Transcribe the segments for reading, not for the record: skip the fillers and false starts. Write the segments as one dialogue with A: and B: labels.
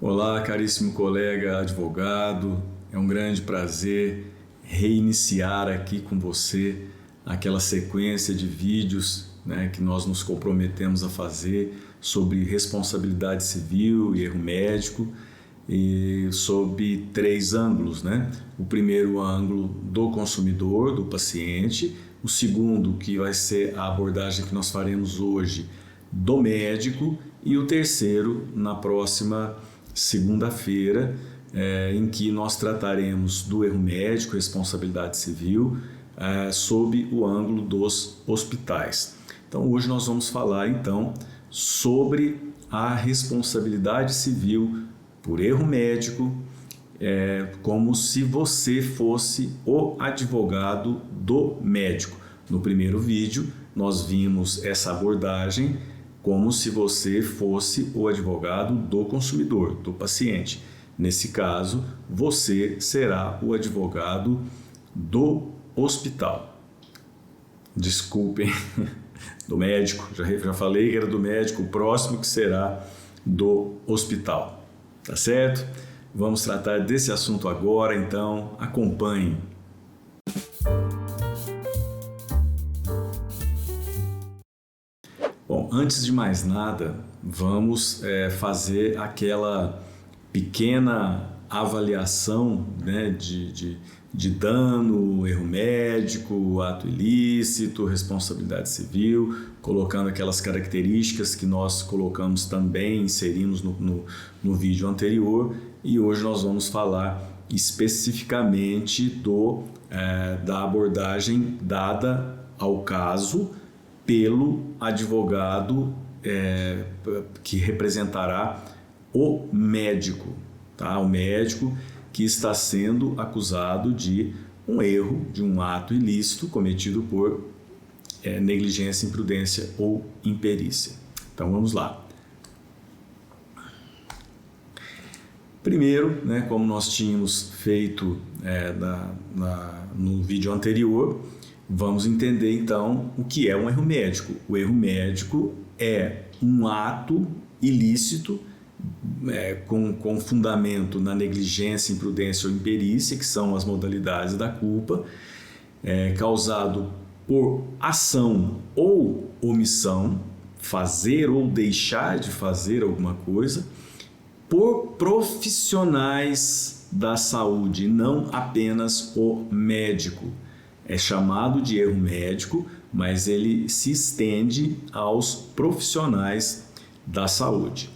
A: Olá, caríssimo colega advogado, é um grande prazer reiniciar aqui com você aquela sequência de vídeos, que nós nos comprometemos a fazer sobre responsabilidade civil e erro médico e sob três ângulos, O primeiro ângulo do consumidor, do paciente, o segundo, que vai ser a abordagem que nós faremos hoje, do médico, e o terceiro, na próxima segunda-feira, em que nós trataremos do erro médico, responsabilidade civil, sob o ângulo dos hospitais. Então hoje nós vamos falar então sobre a responsabilidade civil por erro médico, como se você fosse o advogado do médico. No primeiro vídeo nós vimos essa abordagem como se você fosse o advogado do consumidor, do paciente. Nesse caso, você será o advogado do hospital. Desculpem, do médico, já falei que era do médico, o próximo que será do hospital. Tá certo? Vamos tratar desse assunto agora, então acompanhem. Bom, antes de mais nada, vamos fazer aquela pequena avaliação de dano, erro médico, ato ilícito, responsabilidade civil, colocando aquelas características que nós colocamos também, inserimos no vídeo anterior, e hoje nós vamos falar especificamente da abordagem dada ao caso pelo advogado que representará o médico, tá? O médico que está sendo acusado de um erro, de um ato ilícito cometido por negligência, imprudência ou imperícia. Então vamos lá. Primeiro, como nós tínhamos feito no vídeo anterior, vamos entender então o que é um erro médico. O erro médico é um ato ilícito com fundamento na negligência, imprudência ou imperícia, que são as modalidades da culpa, causado por ação ou omissão, fazer ou deixar de fazer alguma coisa, por profissionais da saúde, não apenas o médico. É chamado de erro médico, mas ele se estende aos profissionais da saúde.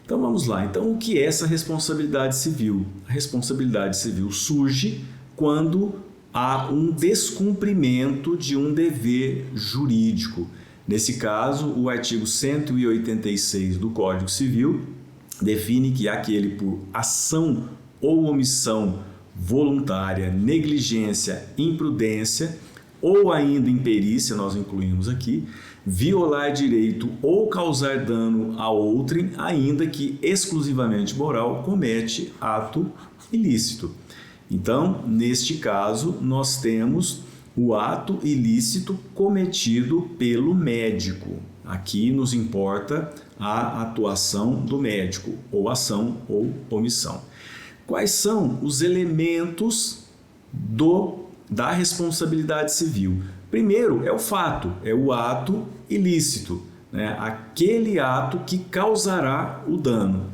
A: Então vamos lá. Então o que é essa responsabilidade civil? A responsabilidade civil surge quando há um descumprimento de um dever jurídico. Nesse caso, o artigo 186 do Código Civil define que aquele por ação ou omissão voluntária, negligência, imprudência ou ainda imperícia, nós incluímos aqui, violar direito ou causar dano a outrem, ainda que exclusivamente moral, comete ato ilícito. Então, neste caso, nós temos o ato ilícito cometido pelo médico. Aqui nos importa a atuação do médico, ou ação ou omissão. Quais são os elementos da responsabilidade civil? Primeiro é o fato, é o ato ilícito, aquele ato que causará o dano.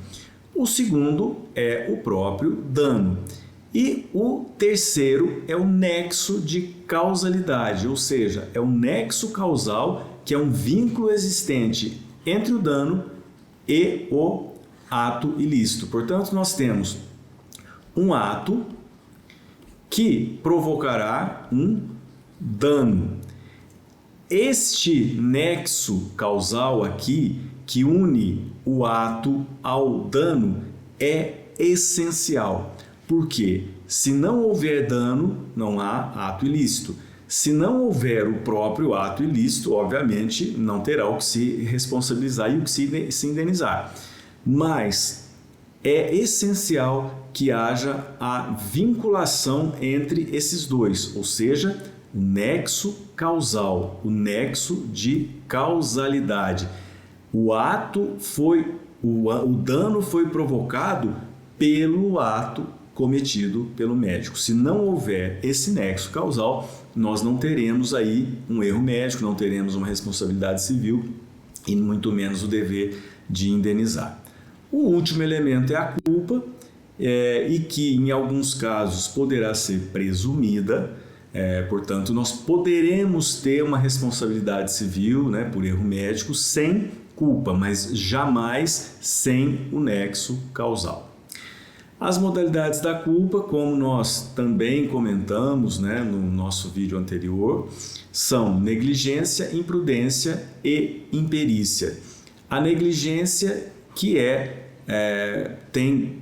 A: O segundo é o próprio dano. E o terceiro é o nexo de causalidade, ou seja, é o nexo causal, que é um vínculo existente entre o dano e o ato ilícito. Portanto, nós temos um ato que provocará um dano. Este nexo causal aqui, que une o ato ao dano, é essencial. Porque se não houver dano, não há ato ilícito. Se não houver o próprio ato ilícito, obviamente não terá o que se responsabilizar e o que se indenizar. Mas é essencial que haja a vinculação entre esses dois, ou seja, o nexo causal, o nexo de causalidade. O ato foi o dano foi provocado pelo ato cometido pelo médico. Se não houver esse nexo causal, nós não teremos aí um erro médico, não teremos uma responsabilidade civil e muito menos o dever de indenizar. O último elemento é a culpa, e que em alguns casos poderá ser presumida, portanto nós poderemos ter uma responsabilidade civil, né, por erro médico sem culpa, mas jamais sem o nexo causal. As modalidades da culpa, como nós também comentamos, né, no nosso vídeo anterior, são negligência, imprudência e imperícia. A negligência que tem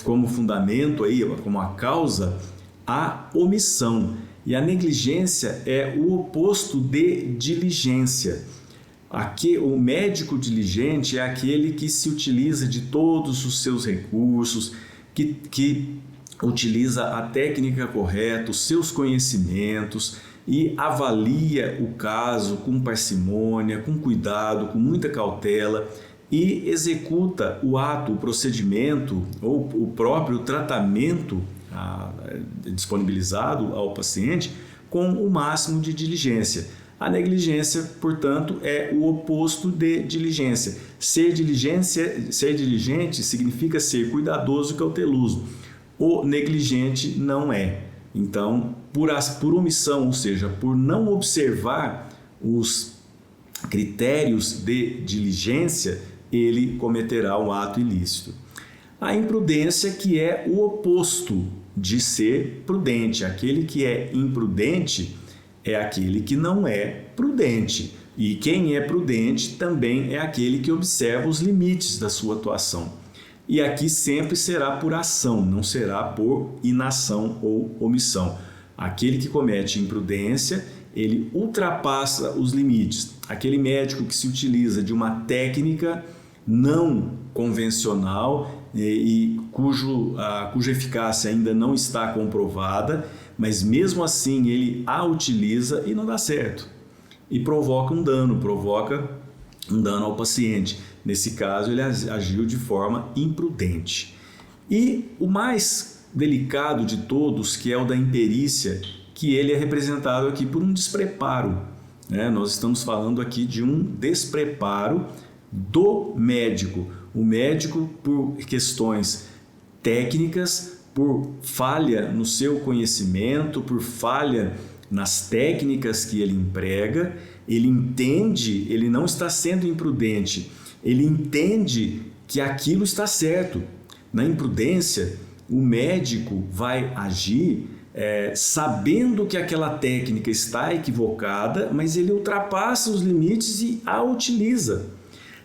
A: como fundamento, aí, como a causa, a omissão. E a negligência é o oposto de diligência. Aqui, o médico diligente é aquele que se utiliza de todos os seus recursos, que utiliza a técnica correta, os seus conhecimentos e avalia o caso com parcimônia, com cuidado, com muita cautela e executa o ato, o procedimento ou o próprio tratamento disponibilizado ao paciente com o máximo de diligência. A negligência, portanto, é o oposto de diligência. Ser diligente significa ser cuidadoso e cauteloso. O negligente não é. Então, por omissão, ou seja, por não observar os critérios de diligência, ele cometerá um ato ilícito. A imprudência, que é o oposto de ser prudente. Aquele que é imprudente é aquele que não é prudente. E quem é prudente também é aquele que observa os limites da sua atuação. E aqui sempre será por ação, não será por inação ou omissão. Aquele que comete imprudência, ele ultrapassa os limites. Aquele médico que se utiliza de uma técnica não convencional e cuja eficácia ainda não está comprovada, mas mesmo assim ele a utiliza e não dá certo. E provoca um dano ao paciente. Nesse caso, ele agiu de forma imprudente. E o mais delicado de todos, que é o da imperícia, que ele é representado aqui por um despreparo. Nós estamos falando aqui de um despreparo do médico. O médico, por questões técnicas, por falha no seu conhecimento, por falha nas técnicas que ele emprega, ele entende, ele não está sendo imprudente, ele entende que aquilo está certo. Na imprudência, o médico vai agir sabendo que aquela técnica está equivocada, mas ele ultrapassa os limites e a utiliza.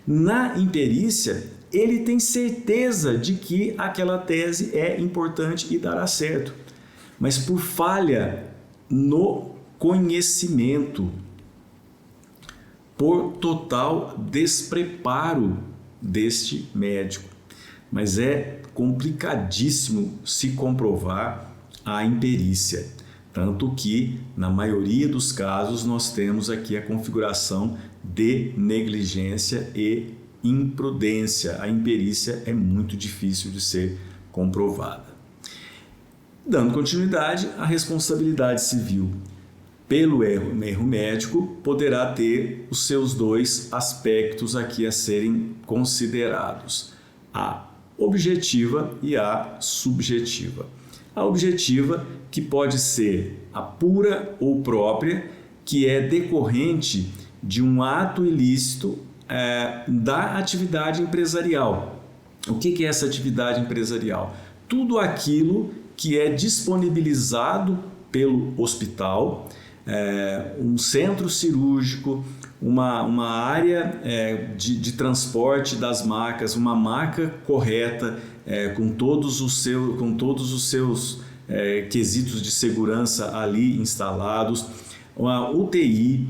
A: Na imperícia, ele tem certeza de que aquela tese é importante e dará certo, mas por falha no conhecimento, por total despreparo deste médico. Mas é complicadíssimo se comprovar a imperícia, tanto que na maioria dos casos nós temos aqui a configuração de negligência e imprudência. A imperícia é muito difícil de ser comprovada. Dando continuidade, a responsabilidade civil pelo erro médico poderá ter os seus dois aspectos aqui a serem considerados: a objetiva e a subjetiva. A objetiva, que pode ser a pura ou própria, que é decorrente de um ato ilícito da atividade empresarial. O que é essa atividade empresarial? Tudo aquilo que é disponibilizado pelo hospital, um centro cirúrgico, uma área de transporte das macas, uma maca correta, com todos os seus quesitos de segurança ali instalados, uma UTI,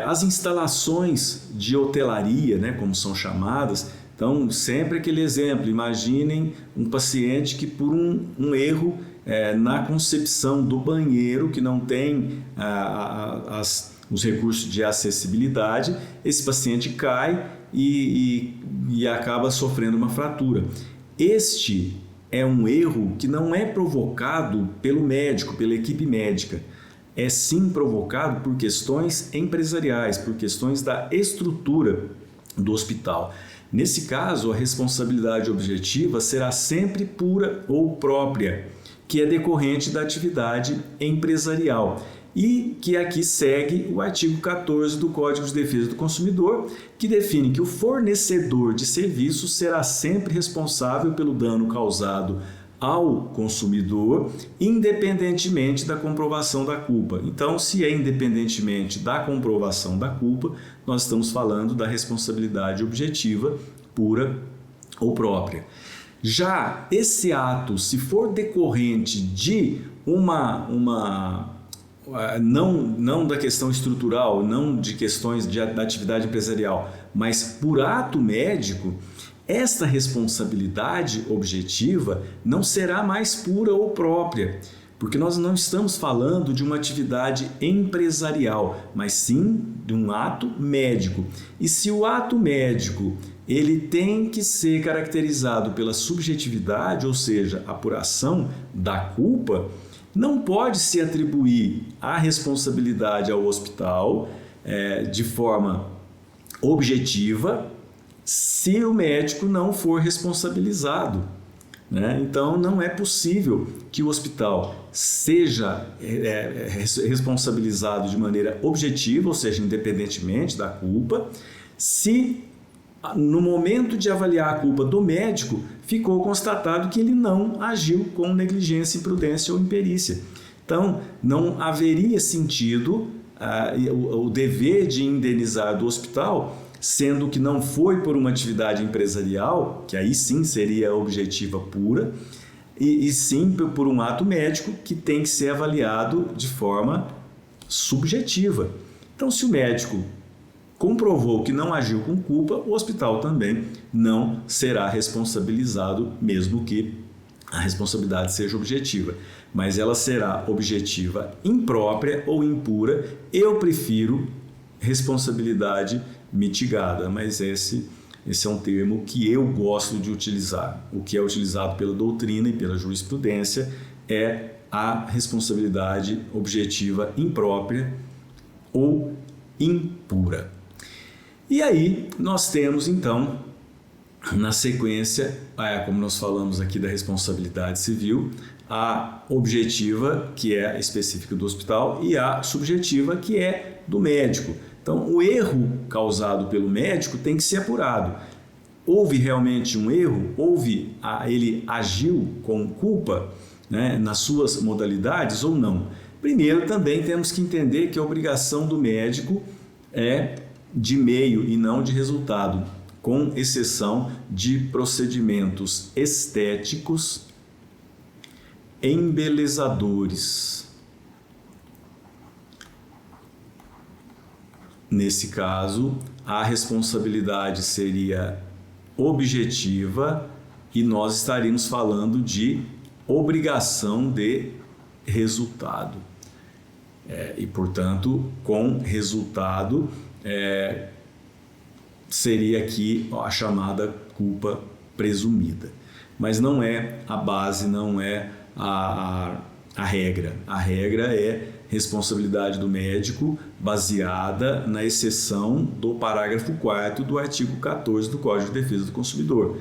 A: as instalações de hotelaria, né, como são chamadas. Então, sempre aquele exemplo, imaginem um paciente que por um erro na concepção do banheiro, que não tem os recursos de acessibilidade, esse paciente cai e acaba sofrendo uma fratura. Este é um erro que não é provocado pelo médico, pela equipe médica. É sim provocado por questões empresariais, por questões da estrutura do hospital. Nesse caso, a responsabilidade objetiva será sempre pura ou própria, que é decorrente da atividade empresarial e que aqui segue o artigo 14 do Código de Defesa do Consumidor, que define que o fornecedor de serviços será sempre responsável pelo dano causado ao consumidor, independentemente da comprovação da culpa. Então, se é independentemente da comprovação da culpa, nós estamos falando da responsabilidade objetiva pura ou própria. Já esse ato, se for decorrente de não da questão estrutural, não de questões da atividade empresarial, mas por ato médico, esta responsabilidade objetiva não será mais pura ou própria, porque nós não estamos falando de uma atividade empresarial, mas sim de um ato médico. E se o ato médico ele tem que ser caracterizado pela subjetividade, ou seja, apuração da culpa, não pode se atribuir a responsabilidade ao hospital de forma objetiva se o médico não for responsabilizado, né? Então, não é possível que o hospital seja responsabilizado de maneira objetiva, ou seja, independentemente da culpa, se no momento de avaliar a culpa do médico ficou constatado que ele não agiu com negligência, imprudência ou imperícia. Então, não haveria sentido o dever de indenizar do hospital, sendo que não foi por uma atividade empresarial, que aí sim seria objetiva pura, e sim por um ato médico que tem que ser avaliado de forma subjetiva. Então, se o médico comprovou que não agiu com culpa, o hospital também não será responsabilizado, mesmo que a responsabilidade seja objetiva. Mas ela será objetiva imprópria ou impura. Eu prefiro responsabilidade mitigada, mas esse é um termo que eu gosto de utilizar. O que é utilizado pela doutrina e pela jurisprudência é a responsabilidade objetiva imprópria ou impura. E aí nós temos então, na sequência, como nós falamos aqui da responsabilidade civil, a objetiva, que é específica do hospital, e a subjetiva, que é do médico. Então, o erro causado pelo médico tem que ser apurado. Houve realmente um erro? Ele agiu com culpa, né, nas suas modalidades ou não? Primeiro, também temos que entender que a obrigação do médico é de meio e não de resultado, com exceção de procedimentos estéticos embelezadores. Nesse caso, a responsabilidade seria objetiva e nós estaríamos falando de obrigação de resultado. E, portanto, com resultado, seria aqui a chamada culpa presumida. Mas não é a base, não é a regra. A regra é responsabilidade do médico baseada na exceção do parágrafo 4º do artigo 14 do Código de Defesa do Consumidor,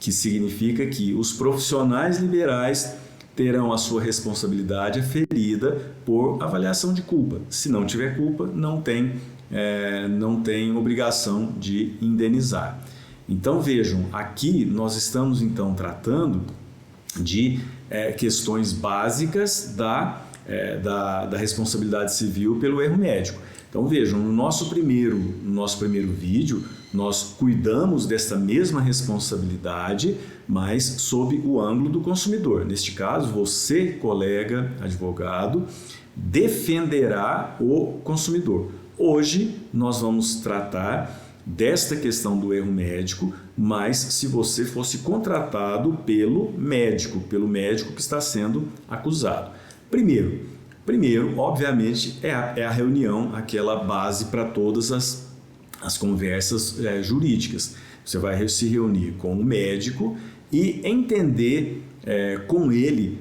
A: que significa que os profissionais liberais terão a sua responsabilidade aferida por avaliação de culpa. Se não tiver culpa, não tem obrigação de indenizar. Então vejam, aqui nós estamos então tratando de questões básicas da responsabilidade civil pelo erro médico. Então vejam, no nosso primeiro vídeo, nós cuidamos desta mesma responsabilidade, mas sob o ângulo do consumidor. Neste caso, você, colega advogado, defenderá o consumidor. Hoje nós vamos tratar desta questão do erro médico, mas se você fosse contratado pelo médico que está sendo acusado. Primeiro, obviamente, é a reunião, aquela base para todas as conversas jurídicas. Você vai se reunir com o médico e entender com ele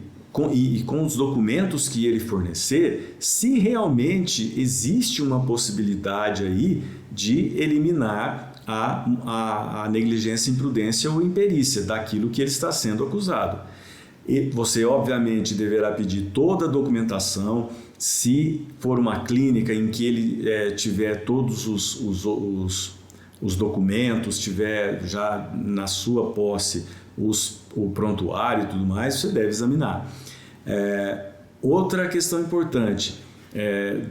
A: e com os documentos que ele fornecer, se realmente existe uma possibilidade aí de eliminar a negligência, imprudência ou imperícia daquilo que ele está sendo acusado. E você, obviamente, deverá pedir toda a documentação. Se for uma clínica em que ele tiver todos os documentos, tiver já na sua posse o prontuário e tudo mais, você deve examinar. Outra questão importante,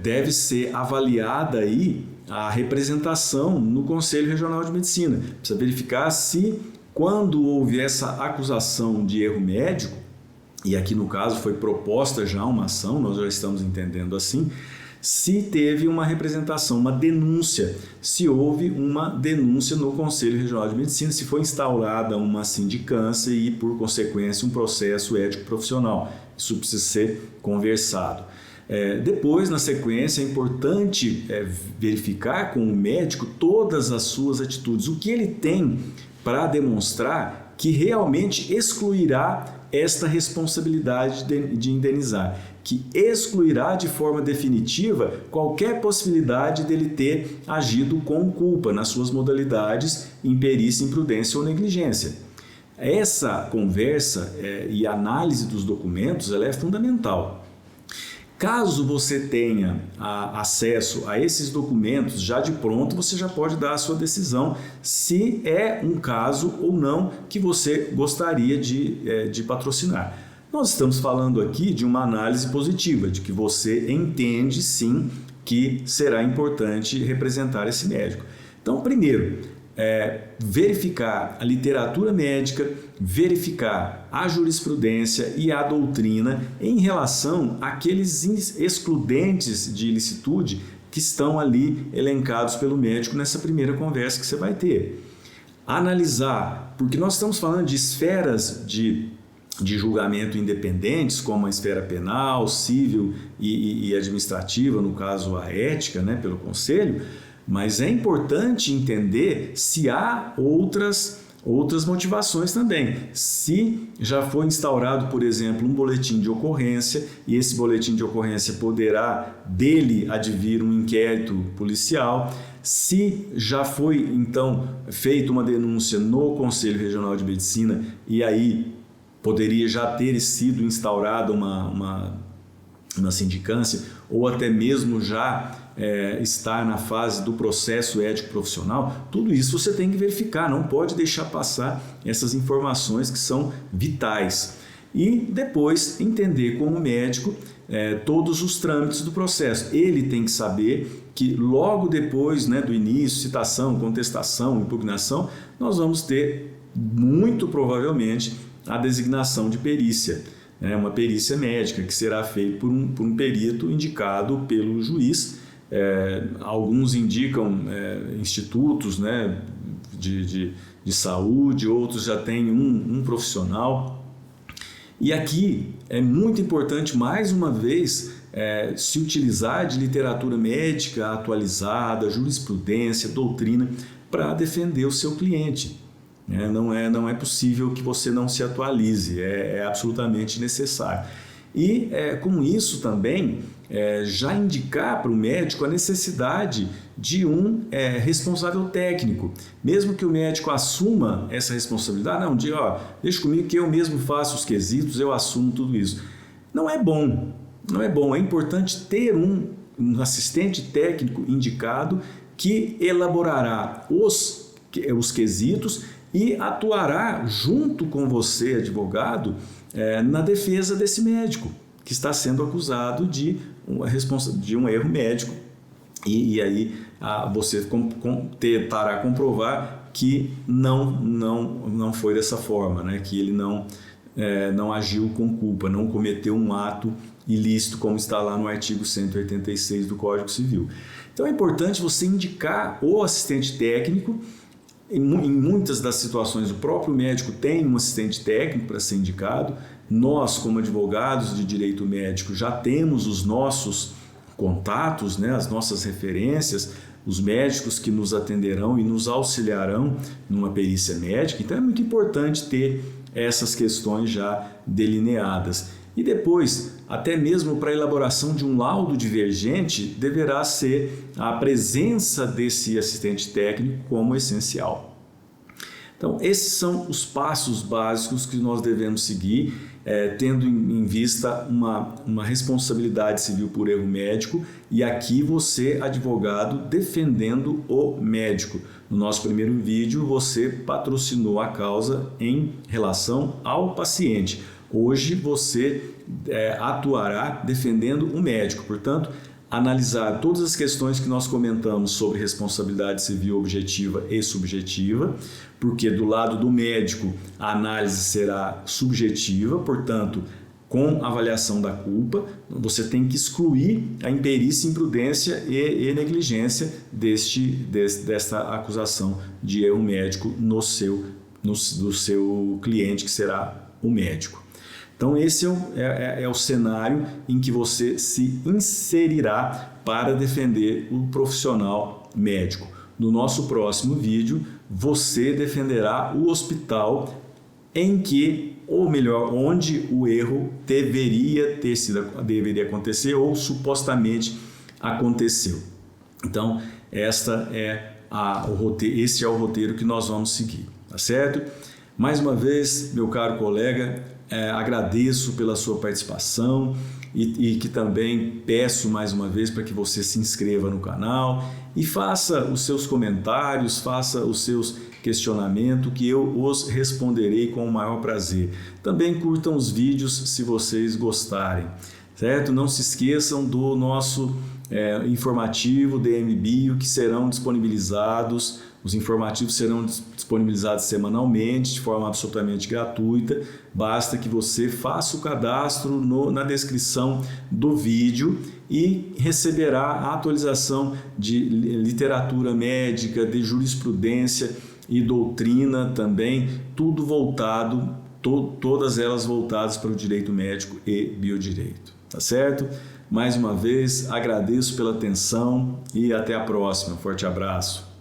A: deve ser avaliada aí a representação no Conselho Regional de Medicina. Precisa verificar se, quando houve essa acusação de erro médico, e aqui no caso foi proposta já uma ação, nós já estamos entendendo assim, se teve uma representação, uma denúncia, se houve uma denúncia no Conselho Regional de Medicina, se foi instaurada uma sindicância e, por consequência, um processo ético profissional. Isso precisa ser conversado. Depois, na sequência, é importante verificar com o médico todas as suas atitudes, o que ele tem para demonstrar que realmente excluirá esta responsabilidade de indenizar, que excluirá de forma definitiva qualquer possibilidade dele ter agido com culpa nas suas modalidades imperícia, imprudência ou negligência. Essa conversa e análise dos documentos ela é fundamental. Caso você tenha acesso a esses documentos já de pronto, você já pode dar a sua decisão se é um caso ou não que você gostaria de patrocinar. Nós estamos falando aqui de uma análise positiva, de que você entende sim que será importante representar esse médico. Então, primeiro, verificar a literatura médica, verificar a jurisprudência e a doutrina em relação àqueles excludentes de ilicitude que estão ali elencados pelo médico nessa primeira conversa que você vai ter. Analisar, porque nós estamos falando de esferas de julgamento independentes, como a esfera penal, civil e administrativa, no caso a ética, pelo conselho, mas é importante entender se há outras motivações também. Se já foi instaurado, por exemplo, um boletim de ocorrência e esse boletim de ocorrência poderá dele advir um inquérito policial, se já foi então feita uma denúncia no Conselho Regional de Medicina e aí poderia já ter sido instaurada uma sindicância ou até mesmo já estar na fase do processo ético profissional, tudo isso você tem que verificar, não pode deixar passar essas informações que são vitais. E depois entender como médico todos os trâmites do processo. Ele tem que saber que logo depois do início, citação, contestação, impugnação, nós vamos ter muito provavelmente a designação de perícia. Uma perícia médica que será feita por um perito indicado pelo juiz. Alguns indicam institutos de saúde, outros já têm um profissional. E aqui é muito importante, mais uma vez, se utilizar de literatura médica atualizada, jurisprudência, doutrina, para defender o seu cliente. Não é possível que você não se atualize, é absolutamente necessário. E com isso também já indicar para o médico a necessidade de um responsável técnico. Mesmo que o médico assuma essa responsabilidade, não, diga, deixa comigo que eu mesmo faço os quesitos, eu assumo tudo isso. Não é bom, é importante ter um assistente técnico indicado que elaborará os quesitos e atuará junto com você, advogado, na defesa desse médico que está sendo acusado de um erro médico e aí você tentará comprovar que não foi dessa forma, que ele não agiu com culpa, não cometeu um ato ilícito, como está lá no artigo 186 do Código Civil. Então é importante você indicar o assistente técnico. Em muitas das situações, o próprio médico tem um assistente técnico para ser indicado. Nós, como advogados de direito médico, já temos os nossos contatos, as nossas referências os médicos que nos atenderão e nos auxiliarão numa perícia médica. Então é muito importante ter essas questões já delineadas. E depois, até mesmo para a elaboração de um laudo divergente, deverá ser a presença desse assistente técnico como essencial. Então, esses são os passos básicos que nós devemos seguir, tendo em vista uma responsabilidade civil por erro médico, e aqui você, advogado, defendendo o médico. No nosso primeiro vídeo, você patrocinou a causa em relação ao paciente. Hoje você atuará defendendo o médico, portanto, analisar todas as questões que nós comentamos sobre responsabilidade civil objetiva e subjetiva, porque do lado do médico a análise será subjetiva, portanto, com avaliação da culpa, você tem que excluir a imperícia, imprudência e negligência desta acusação de erro médico do seu cliente, que será o médico. Então esse é o cenário em que você se inserirá para defender o profissional médico. No nosso próximo vídeo, você defenderá o hospital em que, ou melhor, onde o erro deveria acontecer ou supostamente aconteceu. Então esse é o roteiro que nós vamos seguir, tá certo? Mais uma vez, meu caro colega, agradeço pela sua participação e que também peço mais uma vez para que você se inscreva no canal e faça os seus comentários, faça os seus questionamentos, que eu os responderei com o maior prazer. Também curtam os vídeos se vocês gostarem, certo? Não se esqueçam do nosso informativo DMBio, que serão disponibilizados. Os informativos serão disponibilizados semanalmente, de forma absolutamente gratuita. Basta que você faça o cadastro na descrição do vídeo e receberá a atualização de literatura médica, de jurisprudência e doutrina também, tudo voltado, todas elas voltadas para o direito médico e biodireito. Tá certo? Mais uma vez, agradeço pela atenção e até a próxima. Forte abraço.